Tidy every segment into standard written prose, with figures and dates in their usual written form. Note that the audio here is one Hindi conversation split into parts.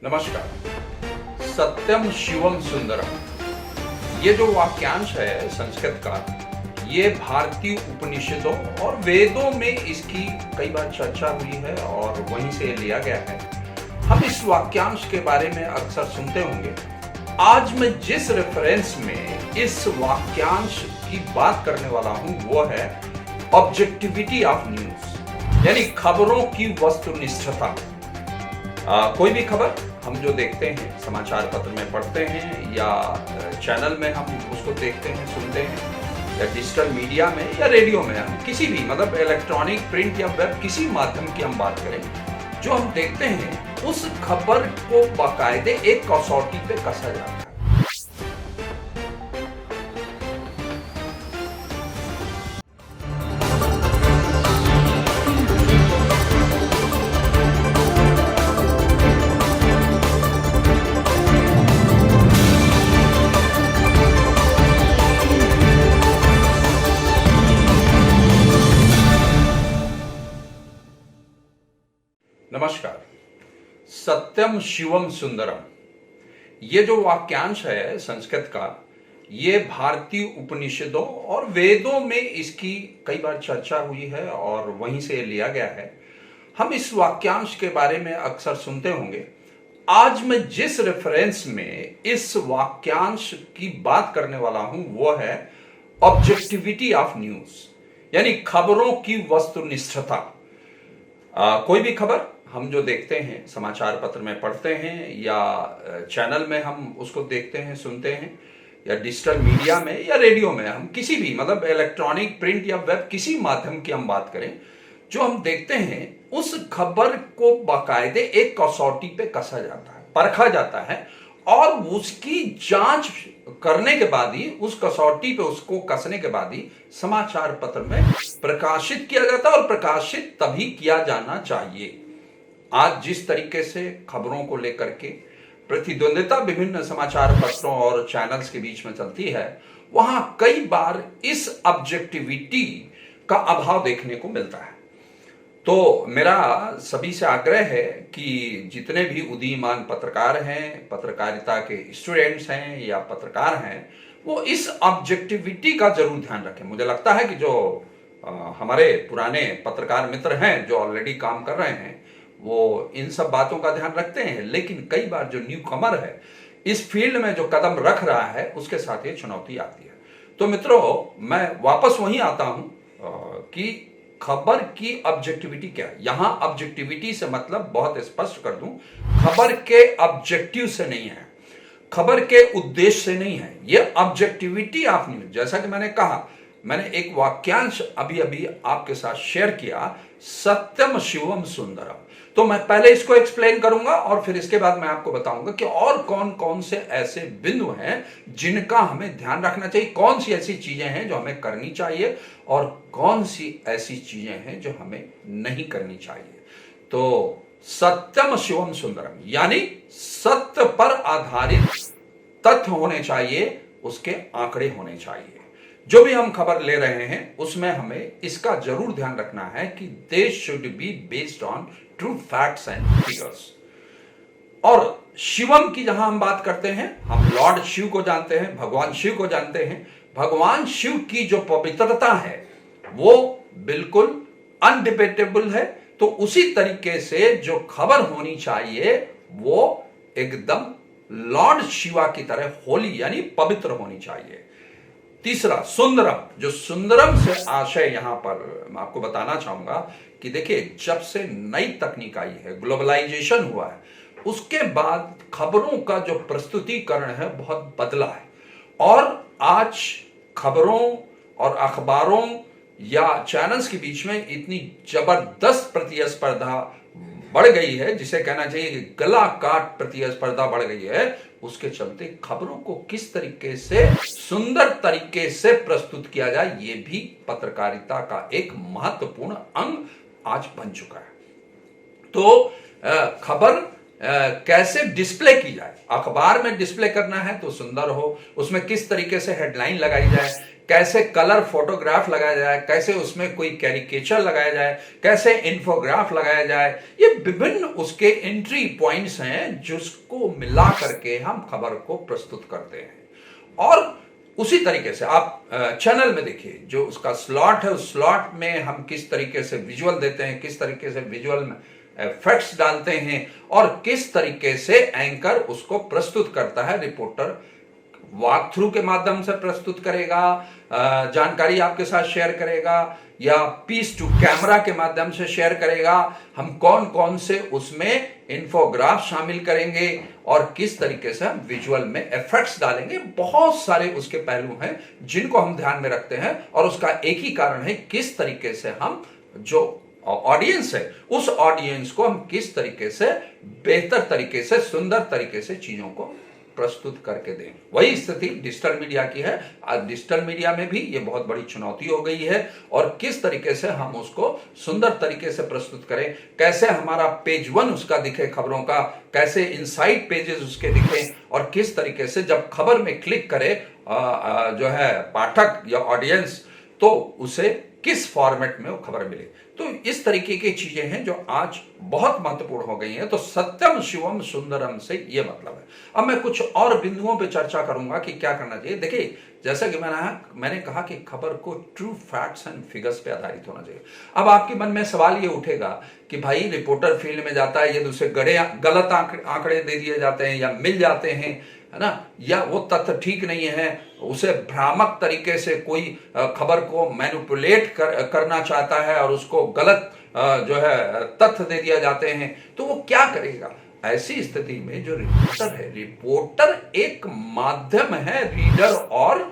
नमस्कार। सत्यम शिवम सुंदरम, ये जो वाक्यांश है संस्कृत का, ये भारतीय उपनिषदों और वेदों में इसकी कई बार चर्चा हुई है और वहीं से लिया गया है। हम इस वाक्यांश के बारे में अक्सर सुनते होंगे। आज मैं जिस रेफरेंस में इस वाक्यांश की बात करने वाला हूं वो है ऑब्जेक्टिविटी ऑफ न्यूज, यानी खबरों की वस्तुनिष्ठता। कोई भी खबर हम जो देखते हैं, समाचार पत्र में पढ़ते हैं या चैनल में हम उसको देखते हैं, सुनते हैं, या डिजिटल मीडिया में या रेडियो में, हम किसी भी मतलब इलेक्ट्रॉनिक, प्रिंट या वेब, किसी माध्यम की हम बात करें, जो हम देखते हैं उस खबर को बाकायदे एक कसौटी पे कसा जाता है। नमस्कार। सत्यम शिवम सुंदरम, ये जो वाक्यांश है संस्कृत का, ये भारतीय उपनिषदों और वेदों में इसकी कई बार चर्चा हुई है और वहीं से लिया गया है। हम इस वाक्यांश के बारे में अक्सर सुनते होंगे। आज मैं जिस रेफरेंस में इस वाक्यांश की बात करने वाला हूं वो है ऑब्जेक्टिविटी ऑफ न्यूज, यानी खबरों की वस्तुनिष्ठता। कोई भी खबर हम जो देखते हैं, समाचार पत्र में पढ़ते हैं या चैनल में हम उसको देखते हैं, सुनते हैं, या डिजिटल मीडिया में या रेडियो में, हम किसी भी मतलब इलेक्ट्रॉनिक, प्रिंट या वेब, किसी माध्यम की हम बात करें, जो हम देखते हैं उस खबर को बाकायदे एक कसौटी पे कसा जाता है, परखा जाता है और उसकी जांच करने के बाद ही, उस कसौटी पे उसको कसने के बाद ही समाचार पत्र में प्रकाशित किया जाता है। और प्रकाशित तभी किया जाना चाहिए। आज जिस तरीके से खबरों को लेकर के प्रतिद्वंदिता विभिन्न समाचार पत्रों और चैनल्स के बीच में चलती है, वहां कई बार इस ऑब्जेक्टिविटी का अभाव देखने को मिलता है। तो मेरा सभी से आग्रह है कि जितने भी उदीयमान पत्रकार हैं, पत्रकारिता के स्टूडेंट्स हैं या पत्रकार हैं, वो इस ऑब्जेक्टिविटी का जरूर ध्यान रखें। मुझे लगता है कि जो हमारे पुराने पत्रकार मित्र हैं जो ऑलरेडी काम कर रहे हैं, वो इन सब बातों का ध्यान रखते हैं, लेकिन कई बार जो न्यू कमर है इस फील्ड में जो कदम रख रहा है, उसके साथ ये चुनौती आती है। तो मित्रों, मैं वापस वहीं आता हूं कि खबर की ऑब्जेक्टिविटी क्या है। यहां ऑब्जेक्टिविटी से मतलब बहुत स्पष्ट कर दूं, खबर के ऑब्जेक्टिव से नहीं है, खबर के उद्देश्य से नहीं है, ये ऑब्जेक्टिविटी ऑफ न्यूज। जैसा कि मैंने कहा, मैंने एक वाक्यांश अभी अभी आपके साथ शेयर किया, सत्यम शिवम सुंदरम। तो मैं पहले इसको एक्सप्लेन करूंगा और फिर इसके बाद मैं आपको बताऊंगा कि और कौन कौन से ऐसे बिंदु हैं जिनका हमें ध्यान रखना चाहिए, कौन सी ऐसी चीजें हैं जो हमें करनी चाहिए और कौन सी ऐसी चीजें हैं जो हमें नहीं करनी चाहिए। तो सत्यम शिवम सुंदरम, यानी सत्य पर आधारित तथ्य होने चाहिए, उसके आंकड़े होने चाहिए। जो भी हम खबर ले रहे हैं उसमें हमें इसका जरूर ध्यान रखना है कि they should be based on true facts and figures. और शिवम की जहां हम बात करते हैं, हम लॉर्ड शिव को जानते हैं, भगवान शिव को जानते हैं। भगवान शिव की जो पवित्रता है वो बिल्कुल अनडिबेटेबल है। तो उसी तरीके से जो खबर होनी चाहिए वो एकदम लॉर्ड शिवा की तरह होली यानी पवित्र होनी चाहिए। तीसरा, सुंदरम। जो सुंदरम से आशय यहां पर मैं आपको बताना चाहूंगा कि देखिए, जब से नई तकनीक आई है, ग्लोबलाइजेशन हुआ है, उसके बाद खबरों का जो प्रस्तुतिकरण है बहुत बदला है। और आज खबरों और अखबारों या चैनल्स के बीच में इतनी जबरदस्त प्रतिस्पर्धा बढ़ गई है, जिसे कहना चाहिए कि गला काट प्रतिस्पर्धा बढ़ गई है। उसके चलते खबरों को किस तरीके से सुंदर तरीके से प्रस्तुत किया जाए, यह भी पत्रकारिता का एक महत्वपूर्ण अंग आज बन चुका है। तो खबर कैसे डिस्प्ले की जाए। अखबार में डिस्प्ले करना है तो सुंदर हो, उसमें किस तरीके से हेडलाइन लगाई जाए, कैसे कलर फोटोग्राफ लगाया जाए, कैसे उसमें कोई कैरिकेचर लगाया जाए, कैसे इन्फोग्राफ लगाया जाए, ये विभिन्न उसके एंट्री पॉइंट्स हैं जिसको मिला करके हम खबर को प्रस्तुत करते हैं। और उसी तरीके से आप चैनल में देखिए, जो उसका स्लॉट है उस स्लॉट में हम किस तरीके से विजुअल देते हैं, किस तरीके से विजुअल में इफेक्ट्स डालते हैं, और किस तरीके से एंकर उसको प्रस्तुत करता है। रिपोर्टर वॉक थ्रू के माध्यम से प्रस्तुत करेगा, जानकारी आपके साथ शेयर करेगा, या पीस टू कैमरा के माध्यम से शेयर करेगा। हम कौन कौन से उसमें इन्फोग्राफ शामिल करेंगे और किस तरीके से हम विजुअल में इफेक्ट्स डालेंगे, बहुत सारे उसके पहलू हैं जिनको हम ध्यान में रखते हैं। और उसका एक ही कारण है, किस तरीके से हम जो ऑडियंस है उस ऑडियंस को हम किस तरीके से बेहतर तरीके से, सुंदर तरीके से चीजों को प्रस्तुत करके दें। वही स्थिति डिजिटल मीडिया की है। आज डिजिटल मीडिया में भी ये बहुत बड़ी चुनौती हो गई है, और किस तरीके से हम उसको सुंदर तरीके से प्रस्तुत करें, कैसे हमारा पेज 1 उसका दिखे खबरों का, कैसे इनसाइड पेजेस उसके दिखे, और किस तरीके से जब खबर में क्लिक करे जो है पाठक या ऑडियंस, तो उसे किस फॉर्मेट में वो खबर मिले। तो इस तरीके की चीजें हैं जो आज बहुत महत्वपूर्ण हो गई हैं। तो सत्यम शिवम सुंदरम से ये मतलब है। अब मैं कुछ और बिंदुओं पे चर्चा करूंगा कि क्या करना चाहिए। देखिए, जैसा कि मैंने कहा कि खबर को ट्रू फैक्ट्स एंड फिगर्स पे आधारित होना चाहिए। अब आपके मन में सवाल ये उठेगा कि भाई रिपोर्टर फील्ड में जाता है, ये दूसरे गलत आंकड़े दे दिए जाते हैं या मिल जाते हैं, है ना, या वो तथ्य ठीक नहीं है, उसे भ्रामक तरीके से कोई खबर को मैनिपुलेट करना चाहता है और उसको गलत जो है तथ्य दे दिया जाते हैं, तो वो क्या करेगा। ऐसी स्थिति में जो रिपोर्टर है, रिपोर्टर एक माध्यम है रीडर और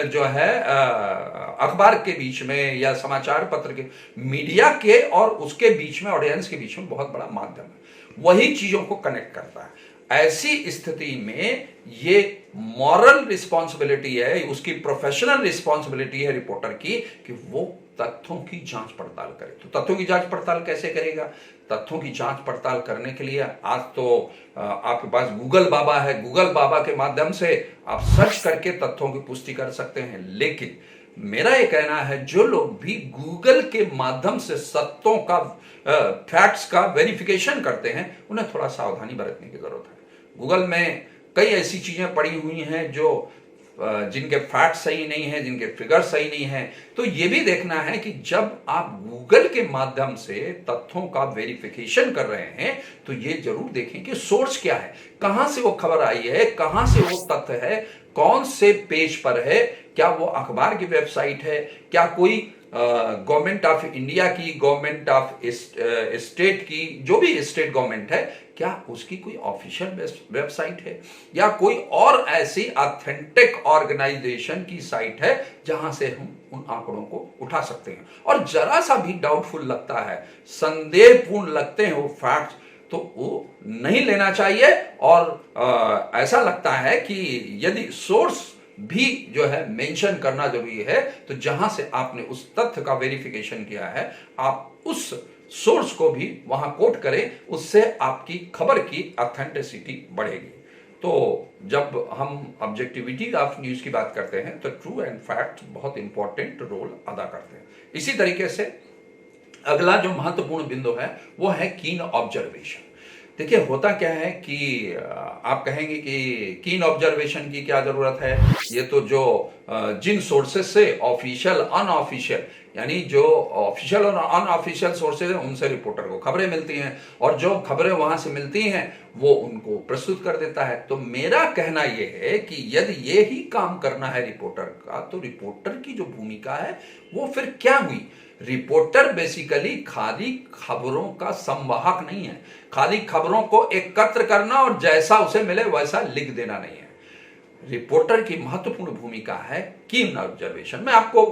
जो है अखबार के बीच में या समाचार पत्र के, मीडिया के और उसके बीच में, ऑडियंस के बीच में बहुत बड़ा माध्यम है, वही चीजों को कनेक्ट करता है। ऐसी स्थिति में ये मॉरल रिस्पॉन्सिबिलिटी है, उसकी प्रोफेशनल रिस्पॉन्सिबिलिटी है रिपोर्टर की कि वो तथ्यों की जांच पड़ताल करे। तो तथ्यों की जांच पड़ताल कैसे करेगा। तथ्यों की जांच पड़ताल करने के लिए आज तो आपके पास गूगल बाबा है, गूगल बाबा के माध्यम से आप सर्च करके तथ्यों की पुष्टि कर सकते हैं। लेकिन मेरा ये कहना है, जो लोग भी गूगल के माध्यम से सत्यों का, फैक्ट्स का वेरिफिकेशन करते हैं, उन्हें थोड़ा सावधानी बरतने की जरूरत है। गूगल में कई ऐसी चीजें पड़ी हुई हैं जो जिनके फैक्ट सही नहीं है, जिनके फिगर सही नहीं है। तो ये भी देखना है कि जब आप गूगल के माध्यम से तथ्यों का वेरिफिकेशन कर रहे हैं, तो ये जरूर देखें कि सोर्स क्या है, कहां से वो खबर आई है, कहां से वो तथ्य है, कौन से पेज पर है, क्या वो अखबार की वेबसाइट है, क्या कोई गवर्नमेंट ऑफ इंडिया की, गवर्नमेंट ऑफ स्टेट की, जो भी स्टेट गवर्नमेंट है, क्या उसकी कोई ऑफिशियल वेबसाइट है, या कोई और ऐसी ऑथेंटिक ऑर्गेनाइजेशन की साइट है जहां से हम उन आंकड़ों को उठा सकते हैं। और जरा सा भी डाउटफुल लगता है, संदेहपूर्ण लगते हैं वो फैक्ट्स, तो वो नहीं लेना चाहिए। और ऐसा लगता है कि यदि सोर्स भी जो है मेंशन करना जरूरी है, तो जहां से आपने उस तथ्य का वेरिफिकेशन किया है, आप उस सोर्स को भी वहां कोट करें, उससे आपकी खबर की ऑथेंटिसिटी बढ़ेगी। तो जब हम ऑब्जेक्टिविटी ऑफ न्यूज की बात करते हैं, तो ट्रू एंड फैक्ट बहुत इंपॉर्टेंट रोल अदा करते हैं। इसी तरीके से अगला जो महत्वपूर्ण बिंदु है वो है कीन ऑब्जर्वेशन। देखिए, होता क्या है कि आप कहेंगे कि कीन ऑब्जर्वेशन की क्या जरूरत है, ये तो जो जिन सोर्सेज से ऑफिशियल अनऑफिशियल, यानी जो ऑफिशियल और अनऑफिशियल सोर्सेज हैं उनसे रिपोर्टर को खबरें मिलती हैं, और जो खबरें वहां से मिलती हैं वो उनको प्रस्तुत कर देता है। तो मेरा कहना यह है कि यदि ये ही काम करना है रिपोर्टर का, तो रिपोर्टर की जो भूमिका है वो फिर क्या हुई। रिपोर्टर बेसिकली खाली खबरों का संवाहक नहीं है, खाली खबरों को एकत्र करना और जैसा उसे मिले वैसा लिख देना नहीं है। रिपोर्टर की महत्वपूर्ण भूमिका है कीन ऑब्जर्वेशन। मैं आपको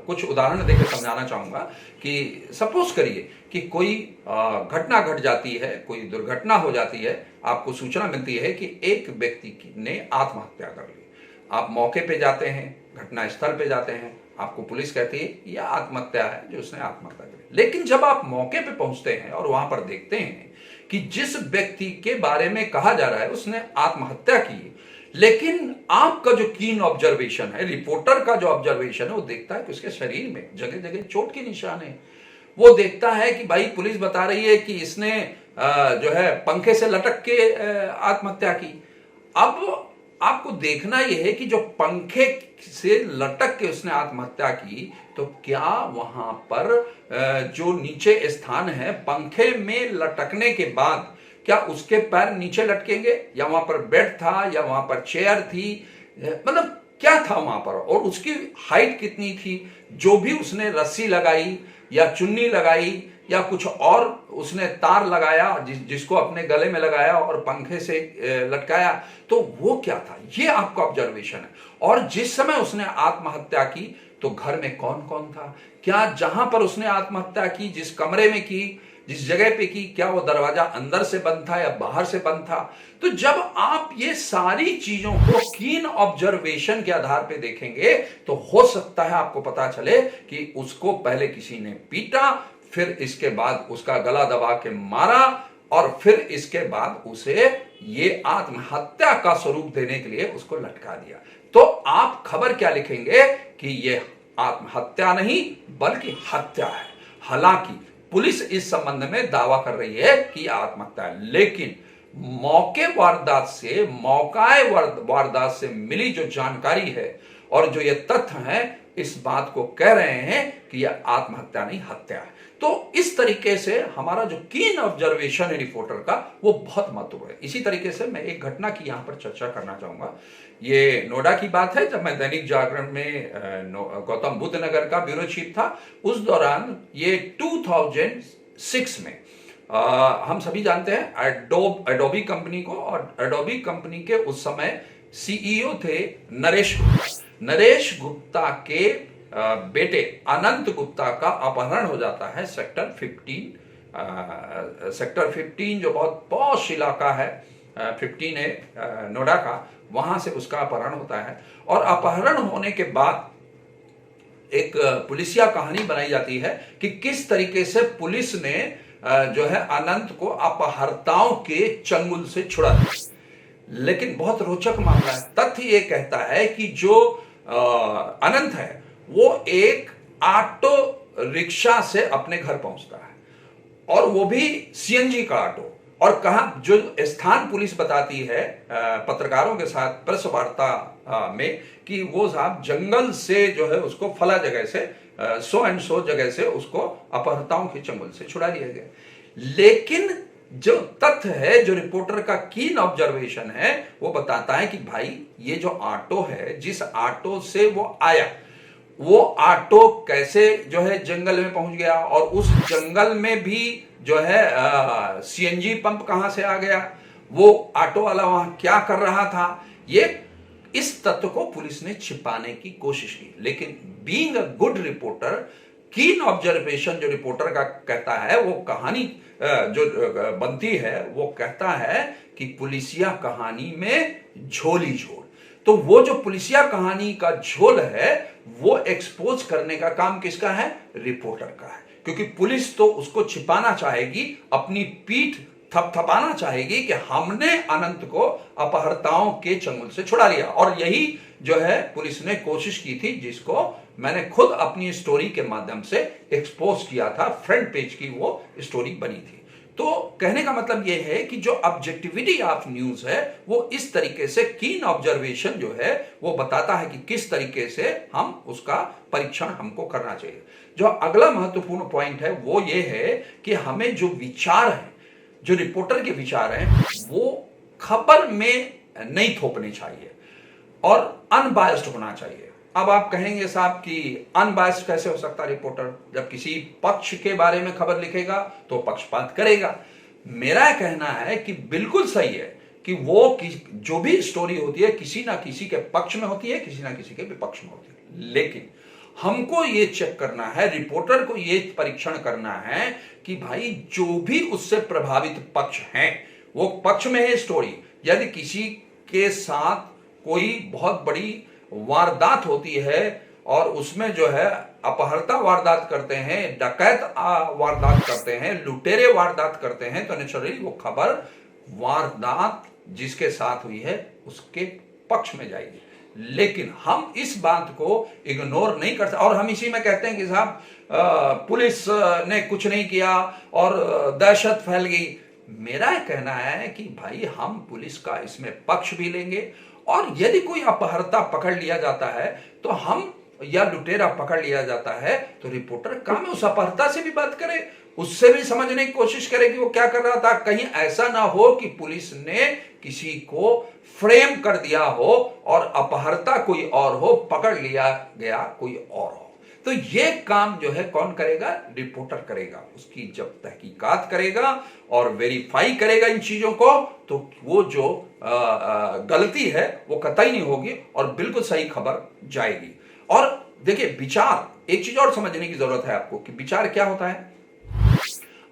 कुछ उदाहरण देकर समझाना चाहूंगा कि सपोज करिए कि कोई घटना घट जाती है, कोई दुर्घटना हो जाती है, आपको सूचना मिलती है कि एक व्यक्ति ने आत्महत्या कर ली। आप मौके पे जाते हैं, घटना स्थल पे जाते हैं, आपको पुलिस कहती है यह आत्महत्या है, जो उसने आत्महत्या करी। लेकिन जब आप मौके पे पहुंचते हैं और वहां पर देखते हैं कि जिस व्यक्ति के बारे में कहा जा रहा है उसने आत्महत्या की, लेकिन आपका जो कीन ऑब्जर्वेशन है, रिपोर्टर का जो ऑब्जर्वेशन है, वो देखता है कि उसके शरीर में जगह जगह चोट के निशान है। वो देखता है कि भाई पुलिस बता रही है कि इसने जो है पंखे से लटक के आत्महत्या की। अब आपको देखना यह है कि जो पंखे से लटक के उसने आत्महत्या की, तो क्या वहां पर जो नीचे स्थान है पंखे में लटकने के बाद क्या उसके पैर नीचे लटकेंगे, या वहां पर बेड था, या वहां पर चेयर थी, मतलब क्या था वहां पर, और उसकी हाइट कितनी थी, जो भी उसने रस्सी लगाई या चुन्नी लगाई या कुछ और उसने तार लगाया जिसको अपने गले में लगाया और पंखे से लटकाया, तो वो क्या था, ये आपका ऑब्जर्वेशन है। और जिस समय उसने आत्महत्या की तो घर में कौन कौन था, क्या जहां पर उसने आत्महत्या की, जिस कमरे में की, जिस जगह पे की, क्या वो दरवाजा अंदर से बंद था या बाहर से बंद था। तो जब आप ये सारी चीजों को कीन ऑब्जर्वेशन के आधार पे देखेंगे तो हो सकता है आपको पता चले कि उसको पहले किसी ने पीटा, फिर इसके बाद उसका गला दबा के मारा, और फिर इसके बाद उसे ये आत्महत्या का स्वरूप देने के लिए उसको लटका दिया। तो आप खबर क्या लिखेंगे कि ये आत्महत्या नहीं बल्कि हत्या है। हालांकि पुलिस इस संबंध में दावा कर रही है कि आत्महत्या है, लेकिन मौके वारदात से मिली जो जानकारी है और जो ये तथ्य हैं इस बात को कह रहे हैं कि यह आत्महत्या नहीं हत्या है। तो इस तरीके से हमारा जो कीन ऑब्जर्वेशन है रिपोर्टर का वो बहुत महत्वपूर्ण है। इसी तरीके से मैं एक घटना की यहां पर चर्चा करना चाहूंगा। ये नोएडा की बात है, जब मैं दैनिक जागरण में गौतम बुद्ध नगर का ब्यूरो चीफ था, उस दौरान ये 2006 में हम सभी जानते हैं एडोबी कंपनी को, और एडोबी कंपनी के उस समय सीईओ थे नरेश गुप्ता के बेटे अनंत गुप्ता का अपहरण हो जाता है सेक्टर 15 जो बहुत पॉश इलाका है, 15 है नोएडा का, वहां से उसका अपहरण होता है। और अपहरण होने के बाद एक पुलिसिया कहानी बनाई जाती है कि किस तरीके से पुलिस ने जो है अनंत को अपहर्ताओं के चंगुल से छुड़ा दिया। लेकिन बहुत रोचक मामला है। तथ्य ये कहता है कि जो अनंत है वो एक ऑटो रिक्शा से अपने घर पहुंचता है, और वो भी सीएनजी का ऑटो। और कहा जो स्थान पुलिस बताती है पत्रकारों के साथ प्रेस वार्ता में कि वो साहब जंगल से जो है उसको फला जगह से सो एंड सो जगह से उसको अपहर्ताओं के चंगुल से छुड़ा लिया गया। लेकिन जो तथ्य है, जो रिपोर्टर का कीन ऑब्जर्वेशन है, वो बताता है कि भाई ये जो ऑटो है, जिस ऑटो से वो आया, वो ऑटो कैसे जो है जंगल में पहुंच गया, और उस जंगल में भी जो है सीएनजी पंप कहां से आ गया, वो ऑटो वाला वहां क्या कर रहा था, ये इस तथ्य को पुलिस ने छिपाने की कोशिश की। लेकिन बीइंग अ गुड रिपोर्टर, कीन ऑब्जर्वेशन जो रिपोर्टर का कहता है, वो कहानी जो बनती है वो कहता है कि पुलिसिया कहानी में झोल ही झोल। तो वो जो पुलिसिया कहानी का झोल है वो एक्सपोज करने का काम किसका है, रिपोर्टर का है। क्योंकि पुलिस तो उसको छिपाना चाहेगी, अपनी पीठ थपथपाना चाहेगी कि हमने अनंत को अपहर्ताओं के चंगुल से छुड़ा लिया। और यही जो है पुलिस ने कोशिश की थी, जिसको मैंने खुद अपनी स्टोरी के माध्यम से एक्सपोज किया था। फ्रंट पेज की वो स्टोरी बनी थी। तो कहने का मतलब यह है कि जो ऑब्जेक्टिविटी ऑफ न्यूज है वो इस तरीके से कीन ऑब्जर्वेशन जो है वो बताता है कि किस तरीके से हम उसका परीक्षण हमको करना चाहिए। जो अगला महत्वपूर्ण पॉइंट है वो ये है कि हमें जो विचार है, जो रिपोर्टर के विचार हैं, वो खबर में नहीं थोपने चाहिए और अनबायस्ड होना चाहिए। अब आप कहेंगे साहब कि अनबायस्ड कैसे हो सकता रिपोर्टर, जब किसी पक्ष के बारे में खबर लिखेगा तो पक्षपात करेगा। मेरा कहना है कि बिल्कुल सही है कि वो जो भी स्टोरी होती है किसी ना किसी के पक्ष में होती है, किसी ना किसी के विपक्ष में होती है। लेकिन हमको ये चेक करना है, रिपोर्टर को ये परीक्षण करना है कि भाई जो भी उससे प्रभावित पक्ष हैं, वो पक्ष में है स्टोरी। यदि किसी के साथ कोई बहुत बड़ी वारदात होती है और उसमें जो है अपहर्ता वारदात करते हैं, डकैत वारदात करते हैं, लुटेरे वारदात करते हैं, तो नेचुरली वो खबर वारदात जिसके साथ हुई है उसके पक्ष में जाएगी। लेकिन हम इस बात को इग्नोर नहीं कर सकते और हम इसी में कहते हैं कि साहब पुलिस ने कुछ नहीं किया और दहशत फैल गई। मेरा कहना है कि भाई हम पुलिस का इसमें पक्ष भी लेंगे और यदि कोई अपहर्ता पकड़ लिया जाता है तो हम या लुटेरा पकड़ लिया जाता है तो रिपोर्टर काम है उस अपहर्ता से भी बात करे, उससे भी समझने की कोशिश करे कि वो क्या कर रहा था। कहीं ऐसा ना हो कि पुलिस ने किसी को फ्रेम कर दिया हो और अपहर्ता कोई और हो, पकड़ लिया गया कोई और हो। तो ये काम जो है कौन करेगा? रिपोर्टर करेगा। उसकी जब तहकीकात करेगा और वेरीफाई करेगा इन चीजों को तो वो जो गलती है वो कतई नहीं होगी और बिल्कुल सही खबर जाएगी। और देखिए विचार, एक चीज और समझने की जरूरत है आपको कि विचार क्या होता है।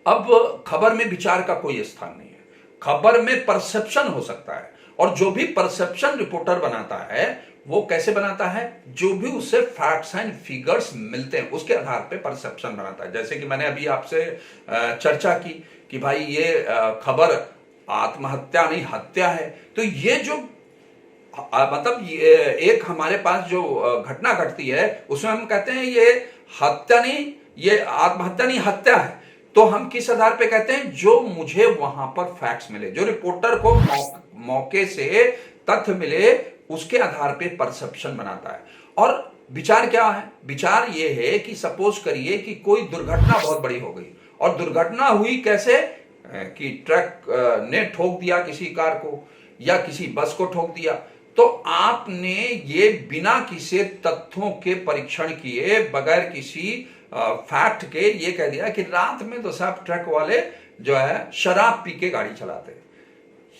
अब खबर में विचार का कोई स्थान नहीं है, खबर में परसेप्शन हो सकता है और जो भी परसेप्शन रिपोर्टर बनाता है वो कैसे बनाता है? जो भी उससे फैक्ट्स एंड फिगर्स मिलते हैं उसके आधार पे परसेप्शन बनाता है। जैसे कि मैंने अभी आपसे चर्चा की कि भाई ये खबर आत्महत्या नहीं हत्या है, तो ये जो मतलब ये एक हमारे पास जो घटना घटती है उसमें हम कहते हैं ये हत्या नहीं, ये आत्महत्या नहीं हत्या है। तो हम किस आधार पे कहते हैं? जो मुझे वहां पर फैक्ट्स मिले, जो रिपोर्टर को मौके से तथ्य मिले उसके आधार पे परसेप्शन बनाता है। और विचार क्या है? विचार ये है कि सपोज करिए कि कोई दुर्घटना बहुत बड़ी हो गई और दुर्घटना हुई कैसे कि ट्रक ने ठोक दिया किसी कार को या किसी बस को ठोक दिया, तो आपने ये बिना किसी तथ्यों के परीक्षण किए, बगैर किसी फैक्ट के ये कह दिया कि रात में तो साहब ट्रक वाले जो है शराब पी के गाड़ी चलाते हैं।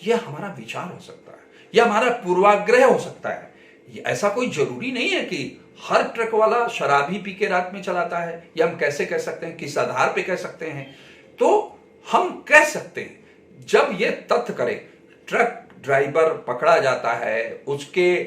ये हमारा विचार हो सकता है, यह हमारा पूर्वाग्रह हो सकता है। ऐसा कोई जरूरी नहीं है कि हर ट्रक वाला शराब ही पी के रात में चलाता है। या हम कैसे कह सकते हैं, किस आधार पे कह सकते हैं? तो हम कह सकते हैं जब ये तथ्य करें, ट्रक ड्राइवर पकड़ा जाता है, उसके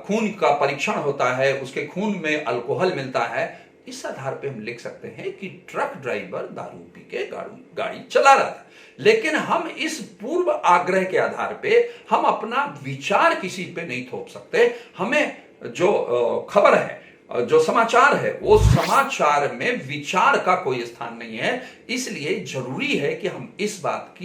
खून का परीक्षण होता है, उसके खून में अल्कोहल मिलता है, इस आधार पे हम लिख सकते हैं कि ट्रक ड्राइवर दारू पी के गाड़ी चला रहा था। लेकिन हम इस पूर्व आग्रह के आधार पे हम अपना विचार किसी पे नहीं थोप सकते। हमें जो खबर है, जो समाचार है, वो समाचार में विचार का कोई स्थान नहीं है। इसलिए जरूरी है कि हम इस बात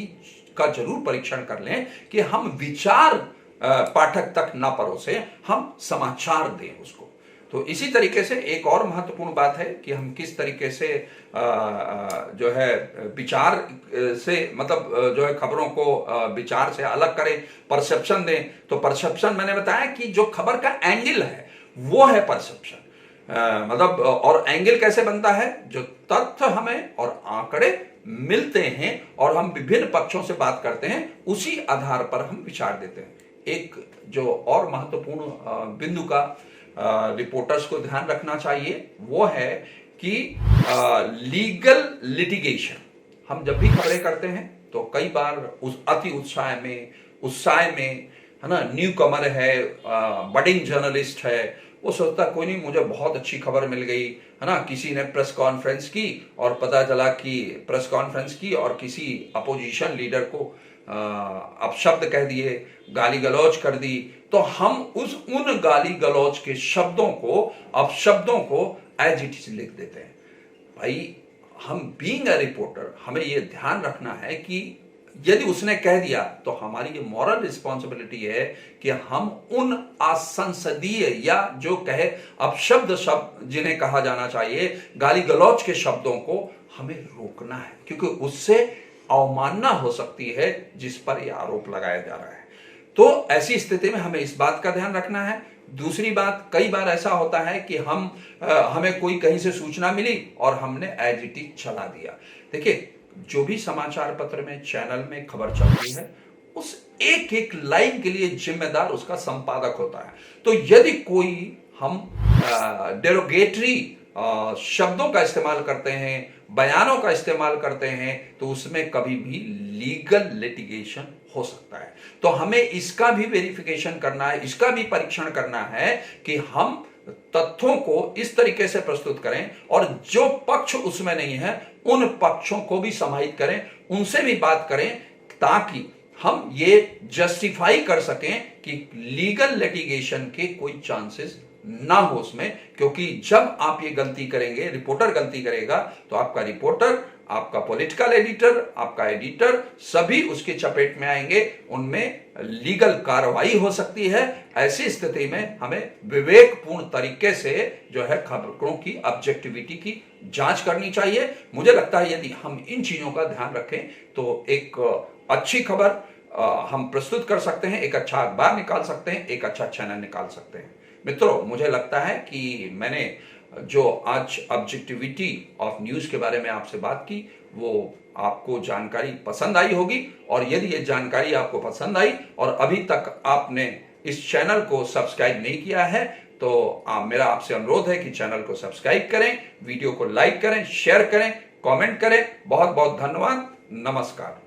का जरूर परीक्षण कर लें कि हम विचार पाठक तक ना परोसे, हम समाचार दें उसको। तो इसी तरीके से एक और महत्वपूर्ण बात है कि हम किस तरीके से जो है विचार से मतलब जो है खबरों को विचार से अलग करें, परसेप्शन दें। तो परसेप्शन मैंने बताया कि जो खबर का एंगल है वो है परसेप्शन। मतलब और एंगल कैसे बनता है? जो तथ्य हमें और आंकड़े मिलते हैं और हम विभिन्न पक्षों से बात करते हैं, उसी आधार पर हम विचार देते हैं। एक जो और महत्वपूर्ण बिंदु का रिपोर्टर्स को ध्यान रखना चाहिए वो है कि लीगल लिटिगेशन। हम जब भी खबरें करते हैं तो कई बार उस अति उत्साह में है ना, न्यू कमर है, बडिंग जर्नलिस्ट है, वो सोचता कोई नहीं, मुझे बहुत अच्छी खबर मिल गई है ना, किसी ने प्रेस कॉन्फ्रेंस की और पता चला कि प्रेस कॉन्फ्रेंस की और किसी अपोजिशन लीडर को अपशब्द कह दिए, गाली गलौज कर दी, तो हम उन गाली गलौज के शब्दों को, अपशब्दों को एज इट इज लिख देते हैं। भाई हम बीइंग अ रिपोर्टर हमें यह ध्यान रखना है कि यदि उसने कह दिया तो हमारी ये मॉरल रिस्पॉन्सिबिलिटी है कि हम उन असंसदीय या जो कहे अपशब्द शब्द जिन्हें कहा जाना चाहिए, गाली गलौज के शब्दों को हमें रोकना है, क्योंकि उससे अवमानना हो सकती है जिस पर यह आरोप लगाया जा रहा है। तो ऐसी स्थिति में हमें इस बात का ध्यान रखना है। दूसरी बात, कई बार ऐसा होता है कि हमें कोई कहीं से सूचना मिली और हमने एज इट इज चला दिया। देखिए, जो भी समाचार पत्र में, चैनल में खबर चलती है, उस एक एक लाइन के लिए जिम्मेदार उसका संपादक होता है। तो यदि कोई हम डेरोगेटरी शब्दों का इस्तेमाल करते हैं, बयानों का इस्तेमाल करते हैं, तो उसमें कभी भी लीगल लिटिगेशन हो सकता है। तो हमें इसका भी वेरिफिकेशन करना है, इसका भी परीक्षण करना है कि हम तथ्यों को इस तरीके से प्रस्तुत करें और जो पक्ष उसमें नहीं है उन पक्षों को भी समाहित करें, उनसे भी बात करें, ताकि हम ये जस्टिफाई कर सकें कि लीगल लिटिगेशन के कोई चांसेस ना हो उसमें। क्योंकि जब आप ये गलती करेंगे, रिपोर्टर गलती करेगा, तो आपका रिपोर्टर, आपका पॉलिटिकल एडिटर, आपका एडिटर सभी उसके चपेट में आएंगे, उनमें लीगल कार्रवाई हो सकती है। ऐसी स्थिति में हमें विवेकपूर्ण तरीके से जो है खबरों की ऑब्जेक्टिविटी की जांच करनी चाहिए। मुझे लगता है यदि हम इन चीजों का ध्यान रखें तो एक अच्छी खबर हम प्रस्तुत कर सकते हैं, एक अच्छा अखबार निकाल सकते हैं, एक अच्छा चैनल निकाल सकते हैं। मित्रों, मुझे लगता है कि मैंने जो आज ऑब्जेक्टिविटी ऑफ न्यूज के बारे में आपसे बात की वो आपको जानकारी पसंद आई होगी। और यदि ये जानकारी आपको पसंद आई और अभी तक आपने इस चैनल को सब्सक्राइब नहीं किया है तो मेरा आपसे अनुरोध है कि चैनल को सब्सक्राइब करें, वीडियो को लाइक करें, शेयर करें, कमेंट करें। बहुत बहुत धन्यवाद। नमस्कार।